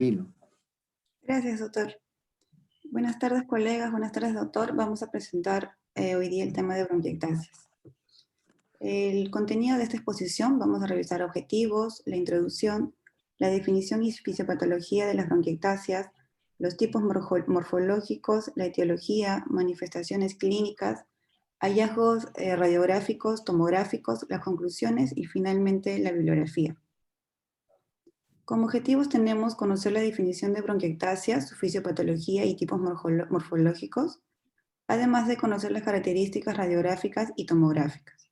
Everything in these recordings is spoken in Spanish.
Filo. Gracias, doctor. Buenas tardes, colegas. Buenas tardes, doctor. Vamos a presentar hoy día el tema de bronquiectasias. El contenido de esta exposición, vamos a revisar objetivos, la introducción, la definición y fisiopatología de las bronquiectasias, los tipos morfológicos, la etiología, manifestaciones clínicas, hallazgos radiográficos, tomográficos, las conclusiones y finalmente la bibliografía. Como objetivos tenemos conocer la definición de bronquiectasia, su fisiopatología y tipos morfológicos, además de conocer las características radiográficas y tomográficas.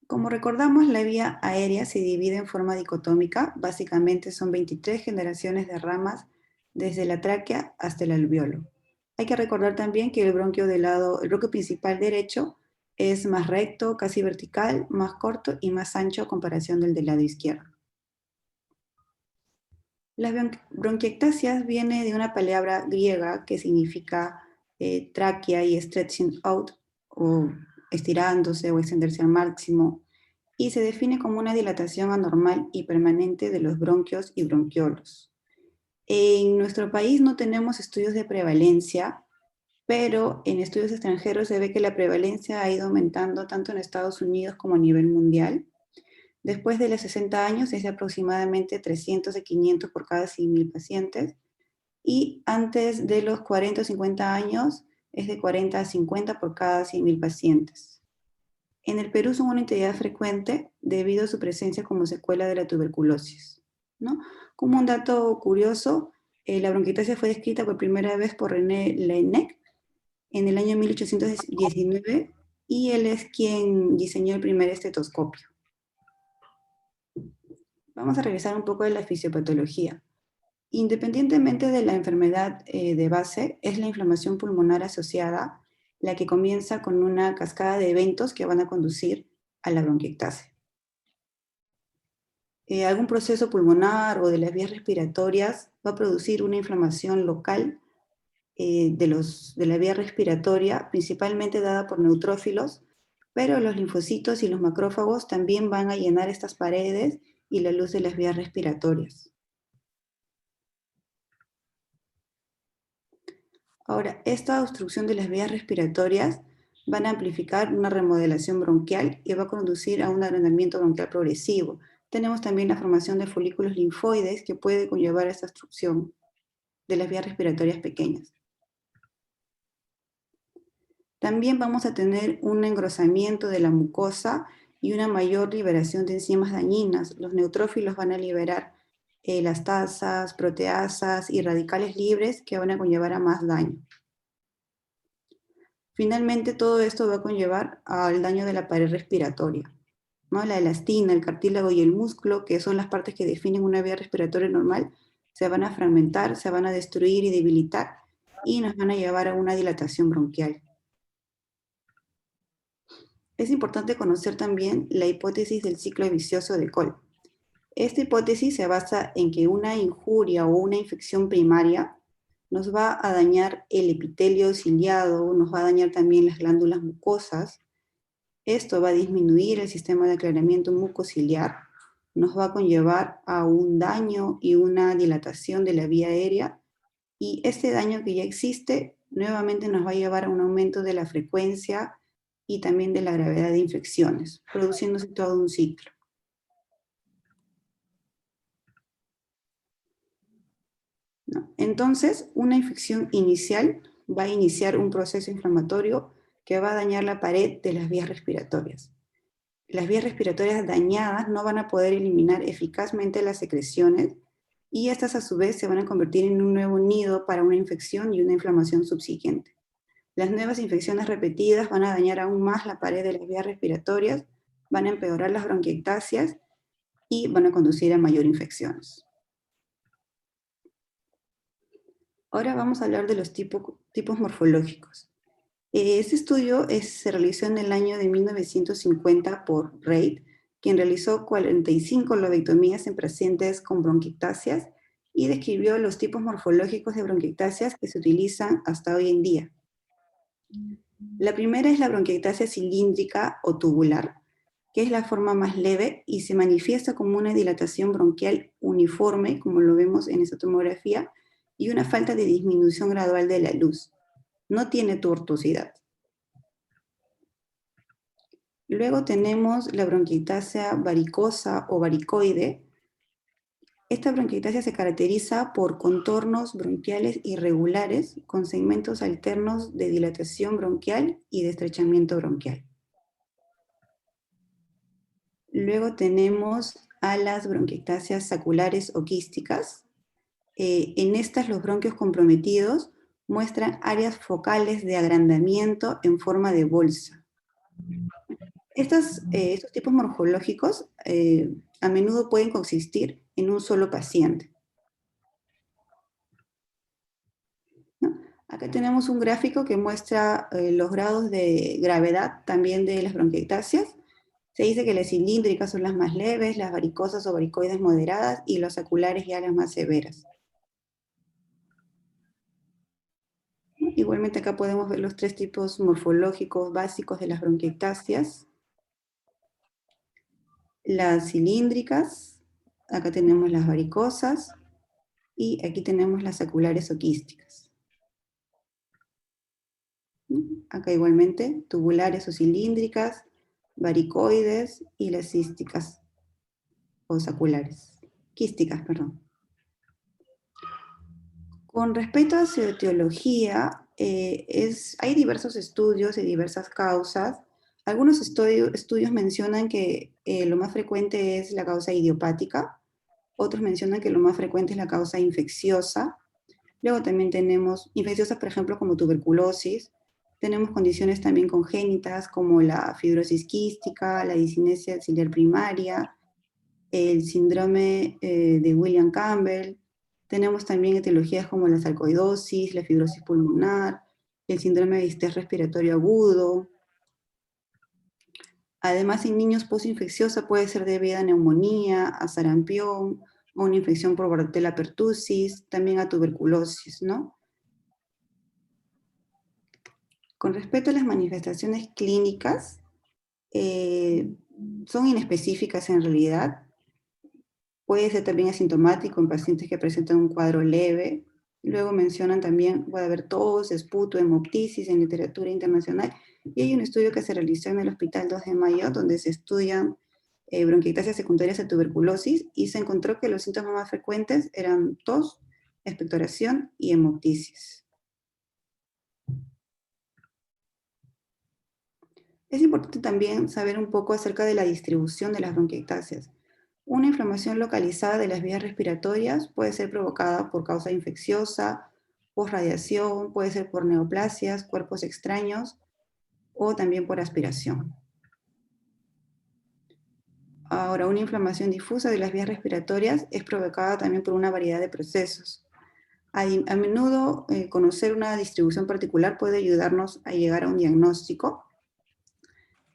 Como recordamos, la vía aérea se divide en forma dicotómica, básicamente son 23 generaciones de ramas desde la tráquea hasta el alveolo. Hay que recordar también que el bronquio principal derecho es más recto, casi vertical, más corto y más ancho a comparación del lado izquierdo. Las bronquiectasias viene de una palabra griega que significa tráquea y stretching out, o estirándose o extenderse al máximo, y se define como una dilatación anormal y permanente de los bronquios y bronquiolos. En nuestro país no tenemos estudios de prevalencia, pero en estudios extranjeros se ve que la prevalencia ha ido aumentando tanto en Estados Unidos como a nivel mundial. Después de los 60 años es de aproximadamente 300 a 500 por cada 100.000 pacientes, y antes de los 40 o 50 años es de 40 a 50 por cada 100.000 pacientes. En el Perú son una entidad frecuente debido a su presencia como secuela de la tuberculosis, ¿no? Como un dato curioso, la bronquiectasia fue descrita por primera vez por René Laennec en el año 1819 y él es quien diseñó el primer estetoscopio. Vamos a revisar un poco de la fisiopatología. Independientemente de la enfermedad de base, es la inflamación pulmonar asociada la que comienza con una cascada de eventos que van a conducir a la bronquiectasia. Algún proceso pulmonar o de las vías respiratorias va a producir una inflamación local de la vía respiratoria, principalmente dada por neutrófilos, pero los linfocitos y los macrófagos también van a llenar estas paredes y la luz de las vías respiratorias. Ahora, esta obstrucción de las vías respiratorias van a amplificar una remodelación bronquial y va a conducir a un agrandamiento bronquial progresivo. Tenemos también la formación de folículos linfoides que puede conllevar a esta obstrucción de las vías respiratorias pequeñas. También vamos a tener un engrosamiento de la mucosa y una mayor liberación de enzimas dañinas. Los neutrófilos van a liberar elastasas, proteasas y radicales libres que van a conllevar a más daño. Finalmente, todo esto va a conllevar al daño de la pared respiratoria, ¿no? La elastina, el cartílago y el músculo, que son las partes que definen una vía respiratoria normal, se van a fragmentar, se van a destruir y debilitar y nos van a llevar a una dilatación bronquial. Es importante conocer también la hipótesis del ciclo vicioso de Kohl. Esta hipótesis se basa en que una injuria o una infección primaria nos va a dañar el epitelio ciliado, nos va a dañar también las glándulas mucosas. Esto va a disminuir el sistema de aclaramiento mucociliar, nos va a conllevar a un daño y una dilatación de la vía aérea, y este daño que ya existe nuevamente nos va a llevar a un aumento de la frecuencia y también de la gravedad de infecciones, produciéndose todo un ciclo. ¿No? Entonces, una infección inicial va a iniciar un proceso inflamatorio que va a dañar la pared de las vías respiratorias. Las vías respiratorias dañadas no van a poder eliminar eficazmente las secreciones y estas a su vez se van a convertir en un nuevo nido para una infección y una inflamación subsiguiente. Las nuevas infecciones repetidas van a dañar aún más la pared de las vías respiratorias, van a empeorar las bronquiectasias y van a conducir a mayor infecciones. Ahora vamos a hablar de los tipos morfológicos. Este estudio se realizó en el año de 1950 por Reid, quien realizó 45 lobectomías en pacientes con bronquiectasias y describió los tipos morfológicos de bronquiectasias que se utilizan hasta hoy en día. La primera es la bronquiectasia cilíndrica o tubular, que es la forma más leve y se manifiesta como una dilatación bronquial uniforme, como lo vemos en esta tomografía, y una falta de disminución gradual de la luz. No tiene tortuosidad. Luego tenemos la bronquiectasia varicosa o varicoide. Esta bronquiectasia se caracteriza por contornos bronquiales irregulares con segmentos alternos de dilatación bronquial y de estrechamiento bronquial. Luego tenemos a las bronquiectasias saculares o quísticas. En estas los bronquios comprometidos muestran áreas focales de agrandamiento en forma de bolsa. Estos tipos morfológicos a menudo pueden coexistir en un solo paciente, ¿no? Acá tenemos un gráfico que muestra los grados de gravedad también de las bronquiectasias. Se dice que las cilíndricas son las más leves, las varicosas o varicoides moderadas y los saculares ya las más severas. Igualmente acá podemos ver los tres tipos morfológicos básicos de las bronquiectasias. Las cilíndricas, acá tenemos las varicosas, y aquí tenemos las saculares o quísticas. Acá igualmente, tubulares o cilíndricas, varicoides y las císticas o saculares. Quísticas, perdón. Con respecto a su etiología, hay diversos estudios y diversas causas. Algunos estudios mencionan que lo más frecuente es la causa idiopática, otros mencionan que lo más frecuente es la causa infecciosa. Luego también tenemos infecciosas, por ejemplo, como tuberculosis. Tenemos condiciones también congénitas como la fibrosis quística, la discinesia axilar primaria, el síndrome de William Campbell. Tenemos también etiologías como la sarcoidosis, la fibrosis pulmonar, el síndrome de distrés respiratorio agudo. Además, en niños postinfecciosa puede ser debida a neumonía, a sarampión, a una infección por Bordetella pertussis, también a tuberculosis, ¿no? Con respecto a las manifestaciones clínicas, son inespecíficas en realidad. Puede ser también asintomático en pacientes que presentan un cuadro leve. Luego mencionan también, puede haber tos, esputo, hemoptisis en literatura internacional. Y hay un estudio que se realizó en el Hospital 2 de Mayo, donde se estudian bronquiectasias secundarias a tuberculosis, y se encontró que los síntomas más frecuentes eran tos, expectoración y hemoptisis. Es importante también saber un poco acerca de la distribución de las bronquiectasias. Una inflamación localizada de las vías respiratorias puede ser provocada por causa infecciosa, por radiación, puede ser por neoplasias, cuerpos extraños o también por aspiración. Ahora, una inflamación difusa de las vías respiratorias es provocada también por una variedad de procesos. A menudo, conocer una distribución particular puede ayudarnos a llegar a un diagnóstico.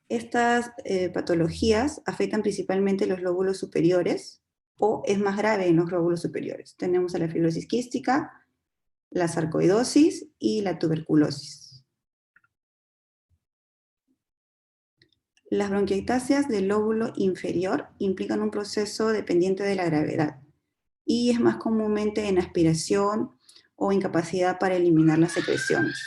Estas patologías afectan principalmente los lóbulos superiores, o es más grave en los lóbulos superiores. Tenemos a la fibrosis quística, la sarcoidosis y la tuberculosis. Las bronquiectasias del lóbulo inferior implican un proceso dependiente de la gravedad y es más comúnmente en aspiración o incapacidad para eliminar las secreciones.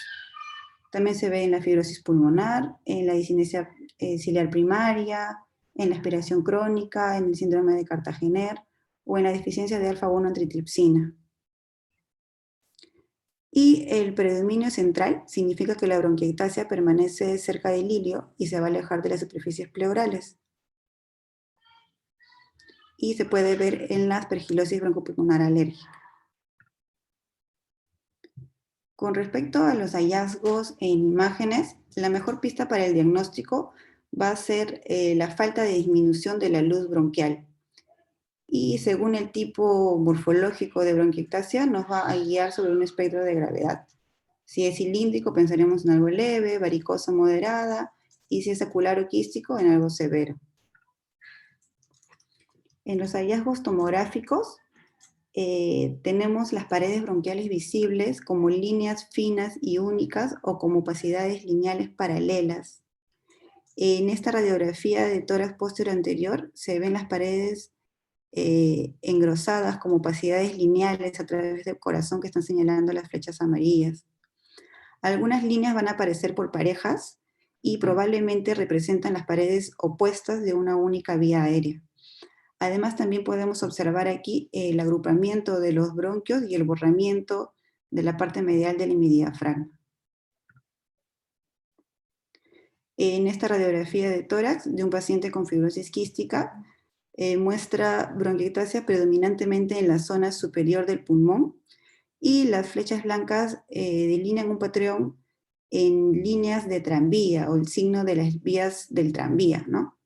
También se ve en la fibrosis pulmonar, en la discinesia ciliar primaria, en la aspiración crónica, en el síndrome de Cartagener o en la deficiencia de alfa-1 antitripsina. Y el predominio central significa que la bronquiectasia permanece cerca del ilio y se va a alejar de las superficies pleurales. Y se puede ver en la aspergilosis broncopulmonar alérgica. Con respecto a los hallazgos en imágenes, la mejor pista para el diagnóstico va a ser la falta de disminución de la luz bronquial. Y según el tipo morfológico de bronquiectasia, nos va a guiar sobre un espectro de gravedad. Si es cilíndrico, pensaremos en algo leve, varicosa moderada, y si es sacular o quístico, en algo severo. En los hallazgos tomográficos, tenemos las paredes bronquiales visibles como líneas finas y únicas o como opacidades lineales paralelas. En esta radiografía de tórax posterior anterior se ven las paredes engrosadas como opacidades lineales a través del corazón que están señalando las flechas amarillas. Algunas líneas van a aparecer por parejas y probablemente representan las paredes opuestas de una única vía aérea. Además, también podemos observar aquí el agrupamiento de los bronquios y el borramiento de la parte medial del hemidiafragma. En esta radiografía de tórax de un paciente con fibrosis quística, muestra bronquiectasia predominantemente en la zona superior del pulmón, y las flechas blancas delinean un patrón en líneas de tranvía, o el signo de las vías del tranvía, ¿no?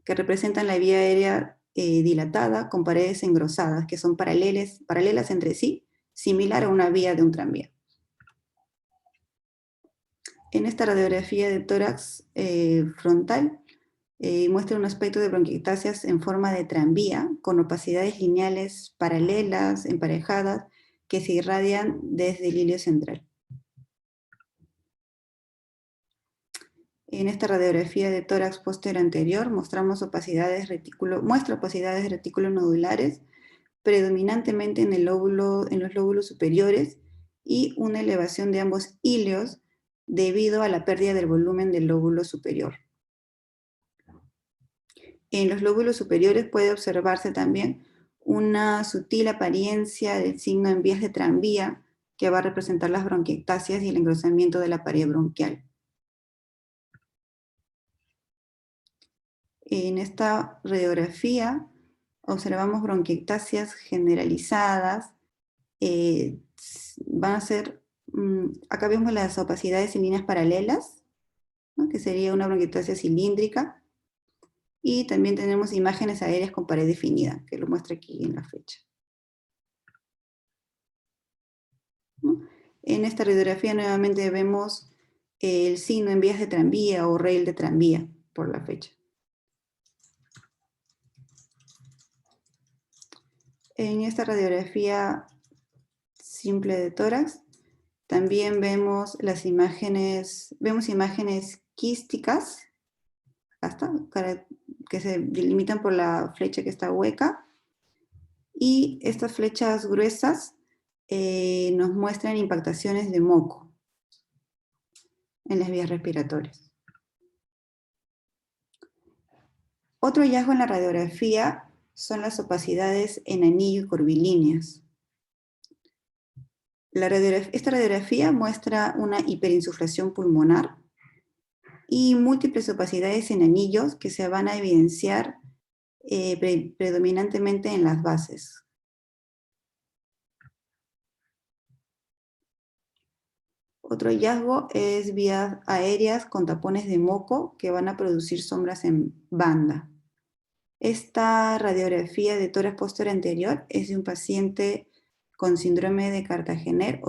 Que representan la vía aérea dilatada con paredes engrosadas, que son paralelas entre sí, similar a una vía de un tranvía. En esta radiografía de tórax frontal, muestra un aspecto de bronquiectasias en forma de tranvía, con opacidades lineales paralelas, emparejadas, que se irradian desde el hilio central. En esta radiografía de tórax posterior anterior muestra opacidades reticulonodulares, predominantemente en los lóbulos superiores, y una elevación de ambos hilios debido a la pérdida del volumen del lóbulo superior. En los lóbulos superiores puede observarse también una sutil apariencia del signo en vías de tranvía, que va a representar las bronquiectasias y el engrosamiento de la pared bronquial. En esta radiografía observamos bronquiectasias generalizadas. Van a ser, acá vemos las opacidades en líneas paralelas, ¿no? Que sería una bronquiectasia cilíndrica. Y también tenemos imágenes aéreas con pared definida, que lo muestra aquí en la flecha, ¿no? En esta radiografía nuevamente vemos el signo en vías de tranvía o rail de tranvía por la fecha. En esta radiografía simple de tórax también vemos imágenes quísticas, que se delimitan por la flecha que está hueca, y estas flechas gruesas nos muestran impactaciones de moco en las vías respiratorias. Otro hallazgo en la radiografía son las opacidades en anillo y curvilíneas. Esta radiografía muestra una hiperinsuflación pulmonar y múltiples opacidades en anillos que se van a evidenciar predominantemente en las bases. Otro hallazgo es vías aéreas con tapones de moco que van a producir sombras en banda. Esta radiografía de tórax posterior anterior es de un paciente con síndrome de Cartagener,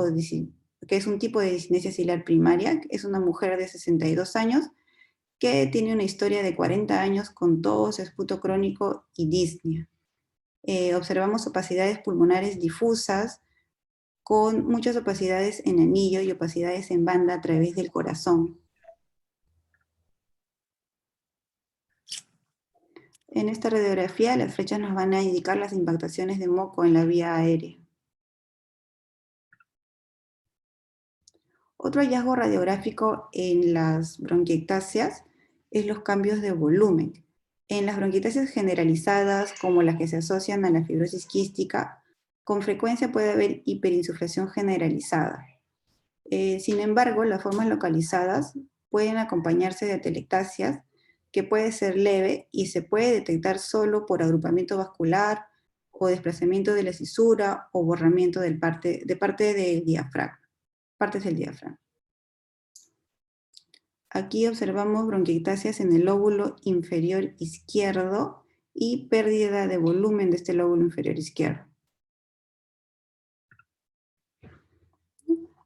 que es un tipo de discinesia axilar primaria. Es una mujer de 62 años que tiene una historia de 40 años con tos, esputo crónico y disnea. Observamos opacidades pulmonares difusas, con muchas opacidades en anillo y opacidades en banda a través del corazón. En esta radiografía las flechas nos van a indicar las impactaciones de moco en la vía aérea. Otro hallazgo radiográfico en las bronquiectasias es los cambios de volumen. En las bronquiectasias generalizadas, como las que se asocian a la fibrosis quística, con frecuencia puede haber hiperinsuflación generalizada. Sin embargo, las formas localizadas pueden acompañarse de atelectasias, que puede ser leve y se puede detectar solo por agrupamiento vascular o desplazamiento de la cisura o borramiento de parte del diafragma, partes del diafragma. Aquí observamos bronquiectasias en el lóbulo inferior izquierdo y pérdida de volumen de este lóbulo inferior izquierdo.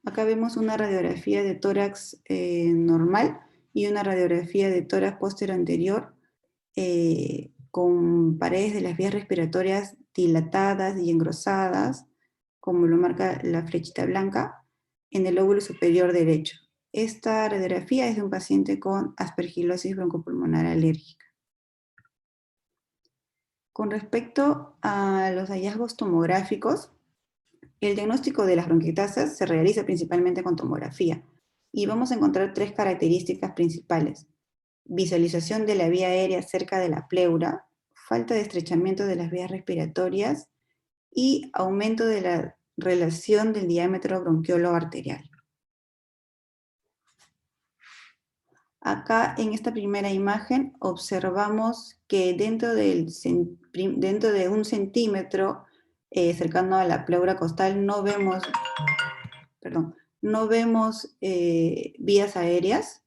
Acá vemos una radiografía de tórax normal y una radiografía de tórax posterior anterior con paredes de las vías respiratorias dilatadas y engrosadas, como lo marca la flechita blanca, en el lóbulo superior derecho. Esta radiografía es de un paciente con aspergilosis broncopulmonar alérgica. Con respecto a los hallazgos tomográficos, el diagnóstico de las bronquiectasias se realiza principalmente con tomografía y vamos a encontrar tres características principales: visualización de la vía aérea cerca de la pleura, falta de estrechamiento de las vías respiratorias y aumento de la relación del diámetro bronquiolo arterial. Acá en esta primera imagen observamos que dentro de 1 centímetro cercano a la pleura costal no vemos vías aéreas.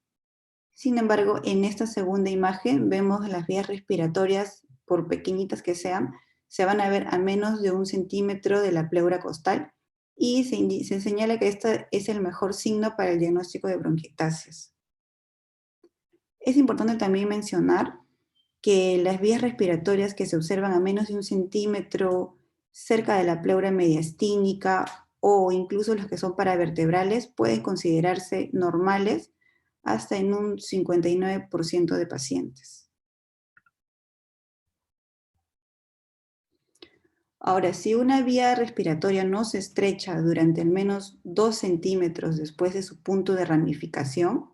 Sin embargo, en esta segunda imagen vemos las vías respiratorias, por pequeñitas que sean, se van a ver a menos de 1 centímetro de la pleura costal y se señala que este es el mejor signo para el diagnóstico de bronquiectasias. Es importante también mencionar que las vías respiratorias que se observan a menos de 1 centímetro cerca de la pleura mediastínica o incluso las que son paravertebrales pueden considerarse normales hasta en un 59% de pacientes. Ahora, si una vía respiratoria no se estrecha durante al menos 2 centímetros después de su punto de ramificación,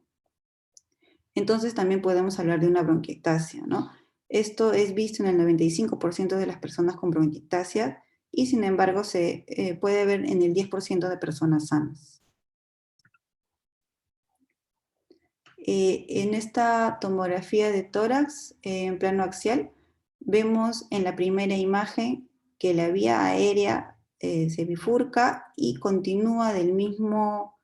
entonces también podemos hablar de una bronquiectasia, ¿no? Esto es visto en el 95% de las personas con bronquiectasia y sin embargo se puede ver en el 10% de personas sanas. En esta tomografía de tórax en plano axial, vemos en la primera imagen que la vía aérea se bifurca y continúa del mismo,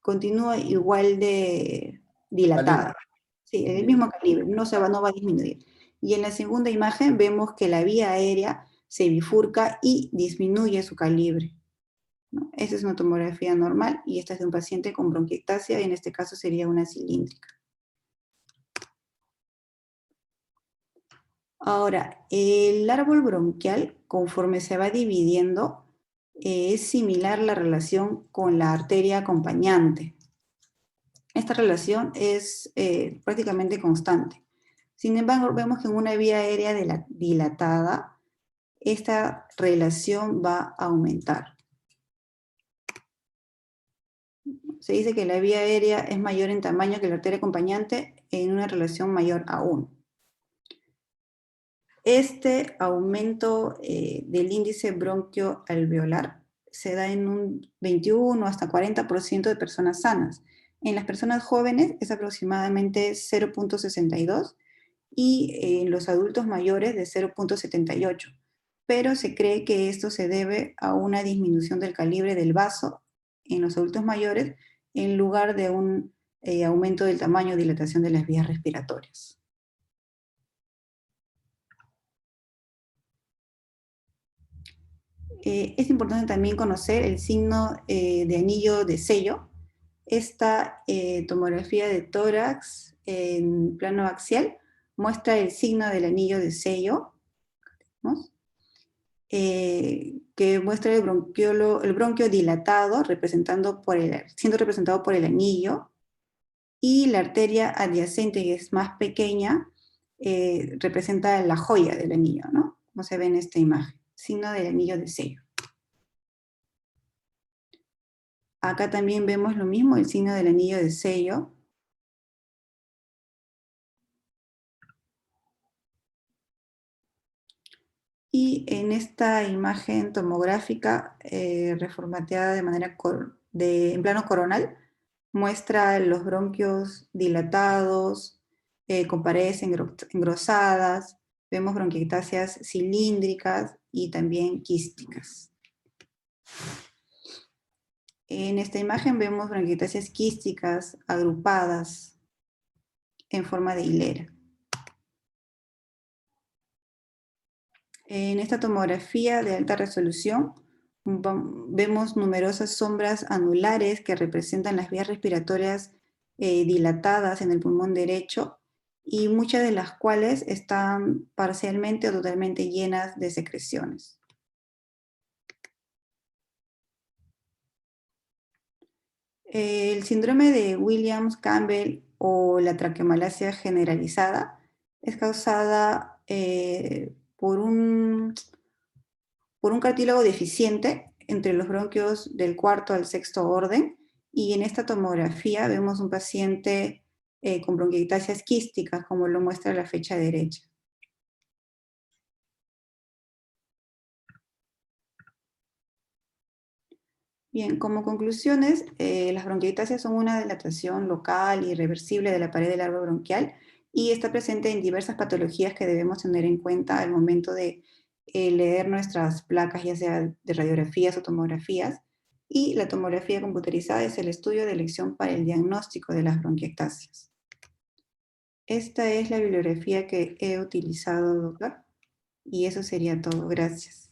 continúa igual de dilatada. Sí, el mismo calibre, no va a disminuir. Y en la segunda imagen vemos que la vía aérea se bifurca y disminuye su calibre, ¿no? Esta es una tomografía normal y esta es de un paciente con bronquiectasia y en este caso sería una cilíndrica. Ahora, el árbol bronquial, conforme se va dividiendo, es similar la relación con la arteria acompañante. Esta relación es prácticamente constante. Sin embargo, vemos que en una vía aérea dilatada, esta relación va a aumentar. Se dice que la vía aérea es mayor en tamaño que la arteria acompañante en una relación mayor a 1. Este aumento del índice bronquioalveolar se da en un 21 hasta 40% de personas sanas. En las personas jóvenes es aproximadamente 0.62 y en los adultos mayores de 0.78. Pero se cree que esto se debe a una disminución del calibre del vaso en los adultos mayores en lugar de un aumento del tamaño o dilatación de las vías respiratorias. Es importante también conocer el signo de anillo de sello. Esta tomografía de tórax en plano axial muestra el signo del anillo de sello, ¿no? Que muestra el bronquio dilatado siendo representado por el anillo, y la arteria adyacente, que es más pequeña, representa la joya del anillo, ¿no? Como se ve en esta imagen, signo del anillo de sello. Acá también vemos lo mismo, el signo del anillo de sello. Y en esta imagen tomográfica reformateada de manera en plano coronal, muestra los bronquios dilatados, con paredes engrosadas, vemos bronquiectasias cilíndricas y también quísticas. En esta imagen vemos bronquiectasias quísticas agrupadas en forma de hilera. En esta tomografía de alta resolución vemos numerosas sombras anulares que representan las vías respiratorias dilatadas en el pulmón derecho y muchas de las cuales están parcialmente o totalmente llenas de secreciones. El síndrome de Williams-Campbell o la traqueomalacia generalizada es causada por un cartílago deficiente entre los bronquios del cuarto al sexto orden, y en esta tomografía vemos un paciente con bronquiectasias quísticas, como lo muestra la flecha derecha. Bien, como conclusiones, las bronquiectasias son una dilatación local y irreversible de la pared del árbol bronquial y está presente en diversas patologías que debemos tener en cuenta al momento de leer nuestras placas, ya sea de radiografías o tomografías. Y la tomografía computerizada es el estudio de elección para el diagnóstico de las bronquiectasias. Esta es la bibliografía que he utilizado, doctor, y eso sería todo. Gracias.